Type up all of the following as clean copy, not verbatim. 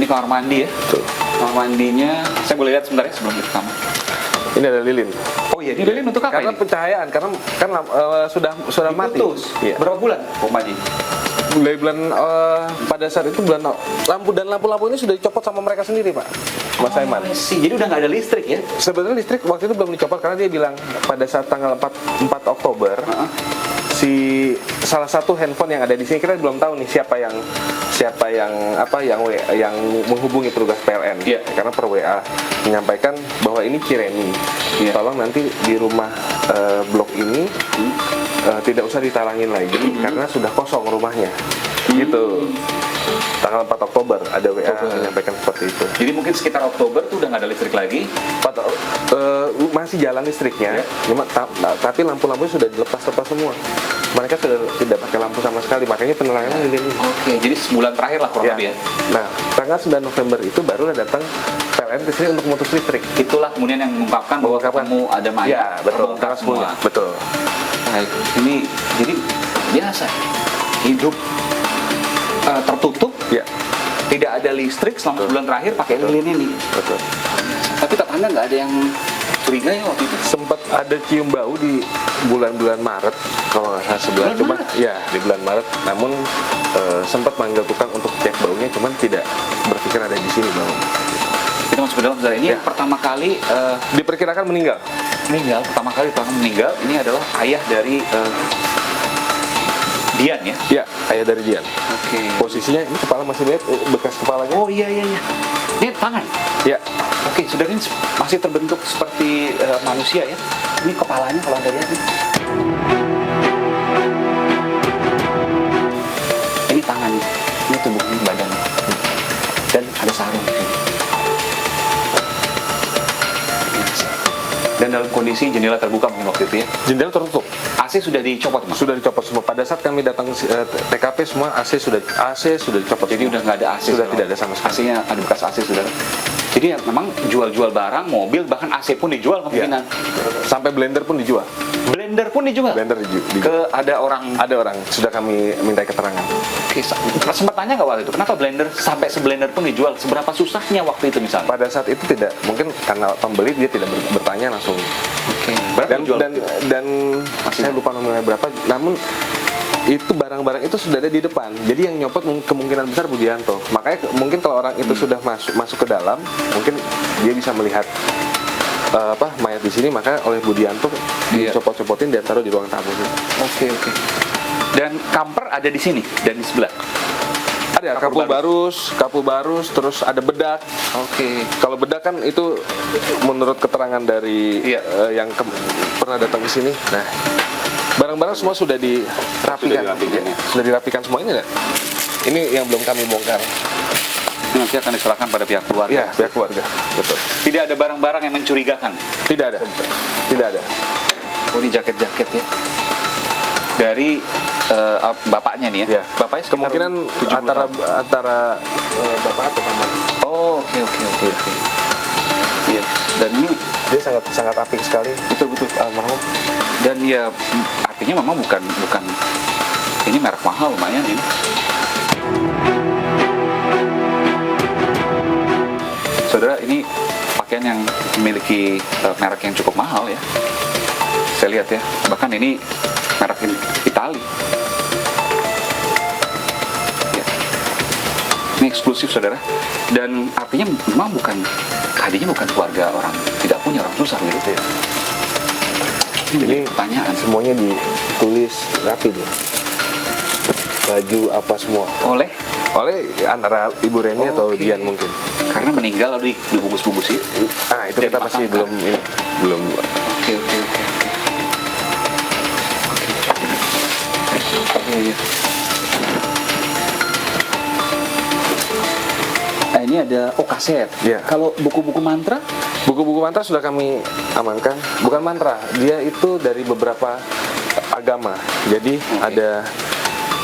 Ini kamar mandi ya. Tuh. Kamar mandinya, saya boleh lihat sebentar ya sebelum kita kamar. Ini ada lilin. Oh iya, ini lilin untuk apa Karena ini? pencahayaan, karena kan sudah mati. Diputus. Iya. Berapa bulan pompanya? Mulai bulan pada saat itu bulan lampu ini sudah dicopot sama mereka sendiri, Pak. Mas Aiman. Sih, jadi udah nggak ada listrik ya? Sebenarnya listrik waktu itu belum dicopot karena dia bilang pada saat tanggal 4 Oktober si salah satu handphone yang ada di sini, kita belum tahu nih siapa yang menghubungi petugas PLN. Iya. Karena per WA menyampaikan bahwa ini Cireni. Iya. Tolong nanti di rumah blok ini tidak usah ditalangin lagi karena sudah kosong rumahnya. Gitu. Tanggal 4 Oktober ada WA menyampaikan seperti itu. Jadi mungkin sekitar Oktober tuh udah nggak ada listrik lagi. Masih jalan listriknya, cuma tapi lampu-lampu sudah dilepas-lepas semua. Mereka sudah tidak pakai lampu sama sekali, makanya penerangan ini. Oke, jadi sebulan terakhir lah kurang lebih ya. Nah, tanggal 9 November itu barulah datang PLN ke sini untuk memutus listrik. Itulah kemudian yang mengungkapkan bahwa kamu ada mayat. Ya, betul. Terbongkar semua. Betul. Baik, ini jadi biasa hidup tertutup. Ya, Tidak ada listrik selama sebulan terakhir pakai lilin ini. betul. Tapi tetangga nggak ada yang curiga ya waktu itu. Sempat ada cium bau di bulan-bulan Maret kalau nggak salah sebulan, Bulan cuma Maret? ya di bulan Maret. Namun sempat manggil tukang untuk cek baunya, cuman tidak berpikir ada di sini bau. Kita masuk ke dalam saudara. Ini Ya. yang pertama kali Diperkirakan meninggal. meninggal. Ini adalah ayah dari Dian ya. Ya, ayah dari Dian. Oke. Posisinya ini kepala masih lihat bekas kepalanya. Oh iya. Ini tangan. Ya, Oke, saudara ini masih terbentuk seperti manusia ya. Ini kepalanya kalau anda lihat nih. Ini tangannya, ini tubuhnya, badannya, dan ada sarung. Dan dalam kondisi jendela terbuka mungkin waktu itu ya. jendela tertutup. AC sudah dicopot mas. Sudah dicopot semua. Pada saat kami datang TKP semua AC sudah dicopot. Jadi udah nggak ada AC. Sudah tidak ada sama sekali. AC-nya ada bekas AC saudara. Jadi ya memang jual-jual barang, mobil, bahkan AC pun dijual kemungkinan. Sampai blender pun dijual. Blender pun dijual. Blender dijual. Ke ada orang. Ada orang sudah kami minta keterangan. Oke, sempat tanya nggak waktu itu, kenapa blender sampai seblender pun dijual? Seberapa susahnya waktu itu misalnya? Pada saat itu tidak, mungkin karena pembeli dia tidak bertanya langsung. Oke. Berapa Dan dijual? dan saya lupa nominalnya berapa. Namun itu barang-barang itu sudah ada di depan. Jadi yang nyopot kemungkinan besar Budianto. Makanya mungkin kalau orang itu sudah masuk ke dalam, mungkin dia bisa melihat mayat di sini, maka oleh Budianto Iya. dicopot-copotin dan taruh di ruang tamu. Oke. Dan kamper ada di sini dan di sebelah. Ada kapul barus, terus ada bedak. Oke. Kalau bedak kan itu menurut keterangan dari Iya. yang pernah datang ke sini. Nah, barang-barang semua sudah dirapikan. Sudah dirapikan semua ini enggak? Ini yang belum kami bongkar. Ini nanti akan diserahkan pada pihak keluarga. Iya, pihak keluarga. Betul. Tidak ada barang-barang yang mencurigakan. Tidak ada. Tidak ada. Oh, ini jaket-jaket ya. Dari bapaknya nih ya. Ya. Bapaknya sekitar Kemungkinan 70 antara tahun. bapak atau mama. Oh, oke. Iya. Dan ini Dia sangat apik sekali. betul almarhum. Dan ya artinya memang bukan ini merek mahal lumayan ini. Saudara, ini pakaian yang memiliki merek yang cukup mahal ya. Saya lihat ya, bahkan ini merek Itali. Ya. Ini eksklusif saudara. Dan artinya memang tadinya bukan keluarga orang tidak punya, orang susah gitu ya. Ini Ini pertanyaan. semuanya ditulis rapi nih. Baju apa semua. Oleh Antara Ibu Reni atau Oke. Dian mungkin. karena meninggal lalu dibungkus-bungkus itu. Ah, itu kita masih belum Oke. Iya. Nah, ini ada kaset. Iya. Kalau buku-buku mantra, Buku-buku mantra sudah kami amankan. Bukan mantra, dia itu dari beberapa agama. Jadi ada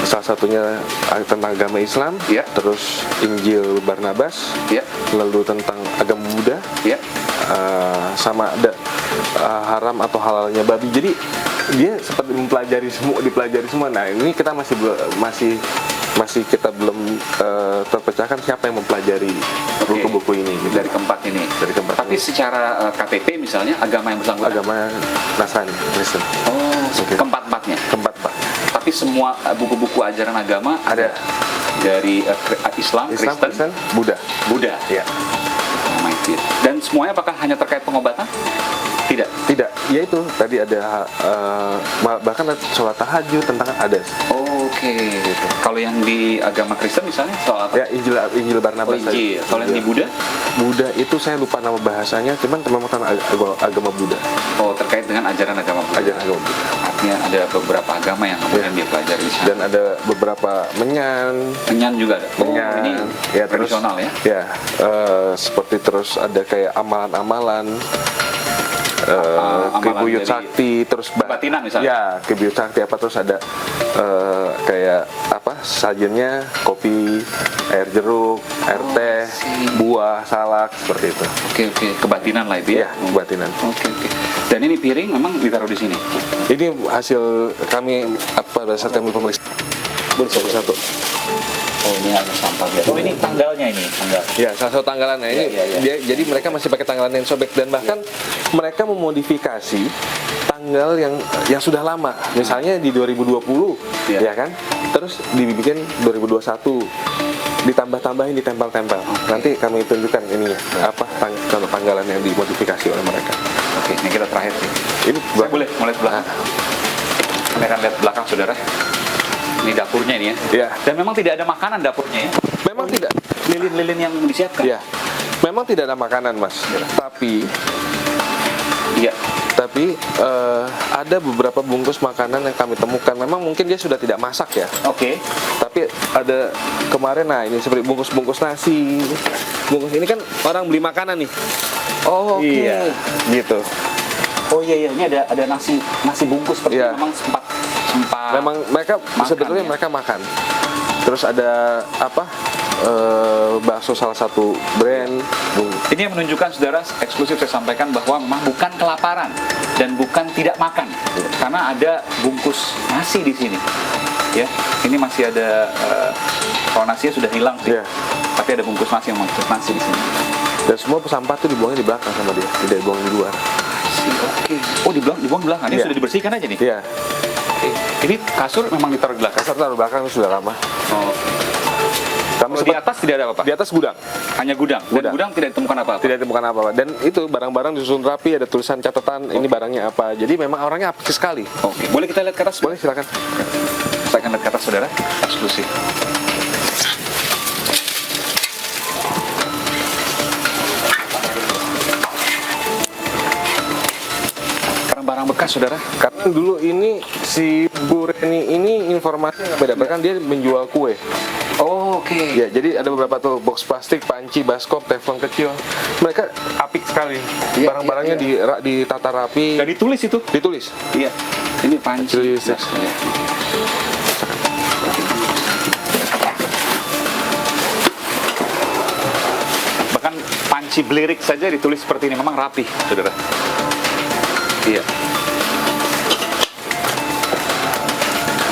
salah satunya tentang agama Islam, Iya. terus Injil Barnabas, ya, lalu tentang agama Buddha, ya. sama ada haram atau halalnya babi. Jadi dia seperti dipelajari semua. Nah, ini kita masih masih kita belum terpecahkan siapa yang mempelajari buku-buku ini gitu. Dari keempat ini. Dari keempat Tapi ini. secara KTP misalnya agama yang bersangkutan. Agama Nasrani, Kristen. Oh, Oke. keempat-empatnya. Keempat Pak. Tapi semua buku-buku ajaran agama Ada. dari Islam, Kristen, Buddha. Buddha. Ya. Oh my God. Dan semuanya apakah hanya terkait pengobatan? Tidak. Tidak, ya itu tadi ada bahkan ada sholat tahajud tentang ada. Oke. Kalau yang di agama Kristen misalnya soal apa? Ya Injil Barnabas. Oh, Injil. Kalau yang di Buddha? Buddha itu saya lupa nama bahasanya, cuman memang tentang agama Buddha. Oh, terkait dengan ajaran agama Buddha. Ajaran agama Buddha. Artinya ada beberapa agama yang kemudian dia pelajari di sana. Dan ada beberapa menyan juga ada. menyan, ini ya, tradisional ya. Ya, seperti terus ada kayak amalan-amalan. Kebuyut dari sakti terus kebatinan misalnya. Ya, kebuyut sakti apa terus ada kayak apa sajennya kopi, air jeruk, air teh, buah, salak seperti itu. Oke, kebatinan lah itu ya. Ya, kebatinan. Oke. Dan ini piring memang ditaruh di sini. Ini hasil kami pada saat kami pemeriksaan. Satu-satu. Oh, ini hanya sampah biasa. Oh, ini tanggalnya ini, tanggal. Ya, salah satu tanggalannya ini. Jadi mereka masih pakai tanggalan yang sobek dan bahkan mereka memodifikasi tanggal yang sudah lama. Misalnya di 2020, ya kan? Terus dibikin 2021. Ditambah-tambahin, ditempel-tempel. Nanti kami tunjukkan ini apa tanggalan yang dimodifikasi oleh mereka. Oke, ini kita terakhir sih. Ini Saya boleh mulai belakang. Kami akan lihat belakang, saudara. Ini dapurnya ini ya. Iya. Dan memang tidak ada makanan dapurnya ya. Memang tidak. Lilin-lilin yang disiapkan. Iya. Memang tidak ada makanan, Mas. Tapi Iya. ada beberapa bungkus makanan yang kami temukan. Memang mungkin dia sudah tidak masak ya. Oke. Tapi ada kemarin, nah ini seperti bungkus-bungkus nasi. Bungkus ini kan orang beli makanan nih. Oh, oke. Iya. Gitu. Oh iya, ini ada nasi bungkus seperti Iya. memang sempat. Memang mereka Makan, sebetulnya ya? mereka makan. Terus ada apa? Bakso salah satu brand. Ini yang menunjukkan, saudara, eksklusif saya sampaikan bahwa memang bukan kelaparan dan bukan tidak makan, karena ada bungkus nasi di sini. Ya, ini masih ada kalau nasinya sudah hilang sih, Iya. tapi ada bungkus nasi yang bungkus nasi di sini. Dan semua sampah tuh dibuangnya di belakang sama dia, tidak dibuang di luar. Oke. Oh, dibuang di belakang. Ini Iya. sudah dibersihkan aja nih. Iya. Oke. Ini kasur memang ditaruh di belakang. Kasar taruh belakang itu sudah lama. Oh. Kami Kalau di atas tidak ada apa-apa. di atas gudang. Hanya gudang. Dan gudang tidak ditemukan apa-apa. Tidak ditemukan apa-apa. Dan itu barang-barang disusun rapi, ada tulisan catatan ini barangnya apa. Jadi memang orangnya apik sekali. Oke. Boleh kita lihat ke atas? Boleh silakan. Saya akan lihat ke atas, saudara. Eksklusif. Barang bekas, saudara. Karena dulu ini si Bu Reni ini informasi yang beda, bahkan dia menjual kue. Oh, oke. Ya, jadi ada beberapa tuh box plastik, panci, baskom, teflon kecil. Mereka apik sekali. Iya, Barang-barangnya ditata rapi, Dan ditulis itu. ditulis. Iya. Ini panci. Tulis. Iya. Bahkan panci blirik saja ditulis seperti ini, memang rapi, saudara. Iya.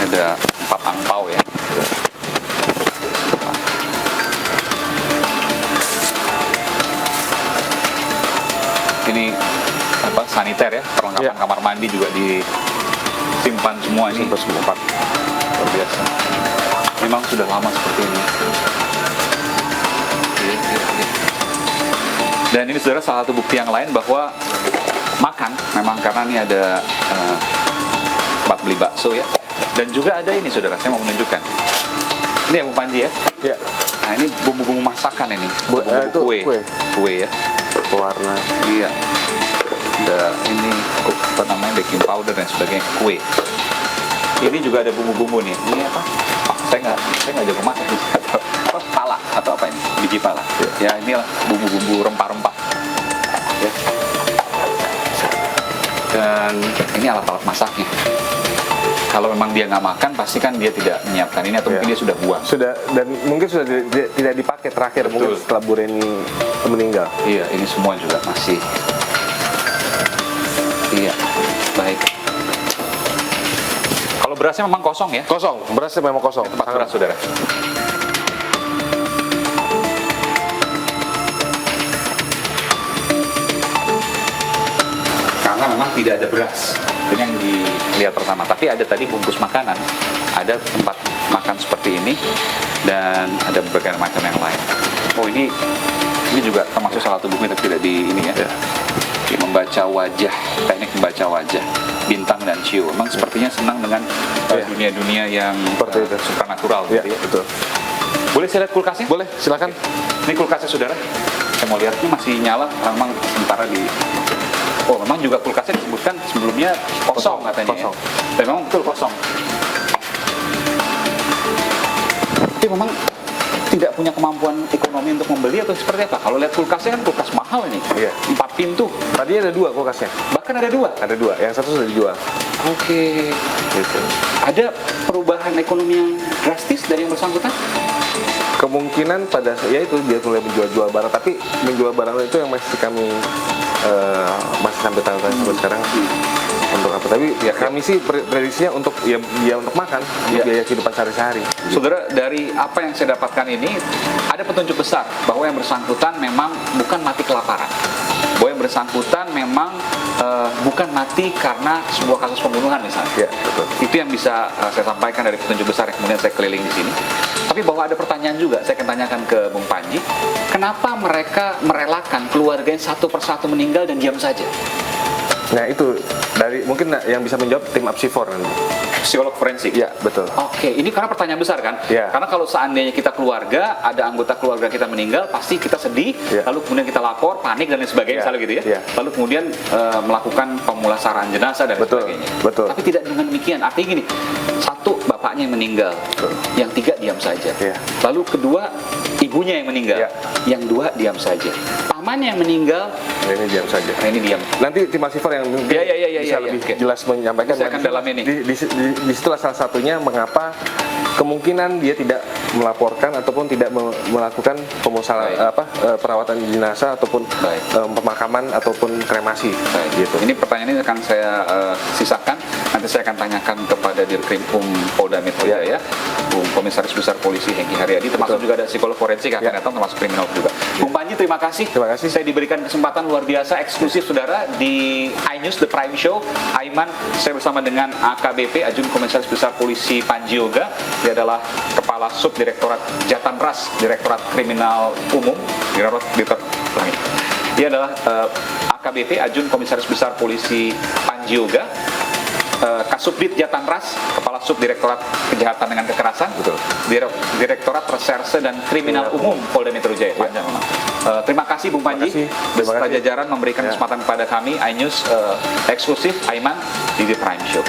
Ada 4 angpau ya. Ini apa, saniter ya, perlengkapan Iya. kamar mandi juga disimpan semua ini. Simpan semua, Pak. Luar biasa. Memang sudah lama seperti ini. Iya. Dan ini, saudara, salah satu bukti yang lain bahwa makan memang, karena ini ada tempat beli bakso ya. Dan juga ada ini, saudara, saya mau menunjukkan. Ini ya, Bu Panji ya. Ya, Nah, ini bumbu-bumbu masakan ini. Bu- Bumbu itu kue. kue. Kue ya. warna. Iya. Ada ini apa namanya, baking powder dan sebagainya, kue. Ini juga ada bumbu-bumbu nih. Ini apa? Saya nggak jago masak. Apa, pala atau apa ini? Biji pala. Ya, inilah bumbu-bumbu rempah-rempah. Ya. Dan ini alat-alat masaknya. Kalau memang dia nggak makan, pasti kan dia tidak menyiapkan ini, atau mungkin dia sudah buang. Sudah, dan mungkin sudah tidak dipakai terakhir. Betul. Mungkin setelah Bu Reni meninggal. Iya, ini semua juga masih. Iya, baik. Kalau berasnya memang kosong ya? Kosong, berasnya memang kosong. Tempat beras, saudara. tidak ada beras. Ini yang dilihat pertama. Tapi ada tadi bungkus makanan, ada tempat makan seperti ini, dan ada berbagai macam yang lain. Oh, ini juga termasuk salah satu buku yang tidak di ini ya. Di membaca wajah, teknik membaca wajah, Bintang dan Shio. Memang sepertinya senang dengan dunia-dunia yang Seperti itu. supranatural Ya, gitu ya. betul. Boleh saya lihat kulkasnya? Boleh, silakan. Ini kulkasnya saudara. Saya mau lihat, ini masih nyala, memang sementara di... Oh, memang juga kulkasnya disebutkan sebelumnya kosong katanya. Kosong. Ya? Dan memang betul kosong. Tapi memang tidak punya kemampuan ekonomi untuk membeli atau seperti apa? Kalau lihat kulkasnya kan kulkas mahal ini. Iya. 4 pintu. Tadi ada 2 kulkasnya. Bahkan ada 2. Ada 2, yang satu sudah dijual. Oke. Gitu. Ada perubahan ekonomi yang drastis dari yang bersangkutan? Kemungkinan pada ya itu dia mulai menjual-jual barang, tapi menjual barang itu yang masih kami masih sampai tanda sampai sekarang untuk apa? Tapi ya kami sih prediksinya untuk ya untuk makan, untuk biaya kehidupan sehari-hari. Saudara, dari apa yang saya dapatkan ini ada petunjuk besar bahwa yang bersangkutan memang bukan mati kelaparan, bahwa yang bersangkutan memang bukan mati karena sebuah kasus pembunuhan misalnya. Ya, betul. Itu yang bisa saya sampaikan dari petunjuk besar yang kemudian saya keliling di sini. Tapi bahwa ada pertanyaan juga, saya akan tanyakan ke Bung Panji, kenapa mereka merelakan keluarganya satu persatu meninggal dan diam saja? Nah itu dari mungkin yang bisa menjawab tim Apsifor nanti. Psikolog forensik. Ya betul. Oke, ini karena pertanyaan besar kan? Ya. Karena kalau seandainya kita keluarga, ada anggota keluarga kita meninggal, pasti kita sedih, Ya. lalu kemudian kita lapor, panik dan lain sebagainya, Ya. misalnya gitu ya. Ya. Lalu kemudian melakukan pemulasaran jenazah dan Betul, sebagainya. betul. Tapi tidak dengan demikian. Artinya gini, satu bapaknya yang meninggal, Betul. yang tiga diam saja. Ya. Lalu kedua ibunya yang meninggal, Ya. yang dua diam saja. Pamannya yang meninggal, Nah, ini diam saja. nah ini diam. Nanti tim Apsifor yang mungkin Ya, bisa lebih oke. jelas menyampaikan. Saya akan dalami ini. Di situlah salah satunya mengapa kemungkinan dia tidak melaporkan ataupun tidak melakukan perawatan jenazah ataupun Baik. pemakaman ataupun kremasi. Baik. Gitu. Ini pertanyaan ini akan saya sisakan. Nanti saya akan tanyakan kepada Dirkrimum Polda Metro Jaya, Bung Komisaris Besar Polisi Hengki Haryadi, termasuk juga ada psikolog forensik yang akan datang, termasuk kriminal juga. Bung Panji, terima kasih. Terima kasih. Saya diberikan kesempatan luar biasa eksklusif saudara di iNews The Prime Show. Aiman, saya bersama dengan AKBP Ajun Komisaris Besar Polisi Panji Yoga. Dia adalah Kepala Subdirektorat Jatanras Direktorat Kriminal Umum. Dia adalah AKBP Ajun Komisaris Besar Polisi Panji Yoga. Kasubdit Jatanras, Kepala Subdirektorat Kejahatan dengan Kekerasan, Betul. Direktorat Reserse dan Kriminal Umum Polda Metro Jaya. Panjang memang. Terima kasih Bung Panji, beserta kasih. jajaran memberikan kesempatan kepada kami iNews eksklusif Aiman di The Prime Show.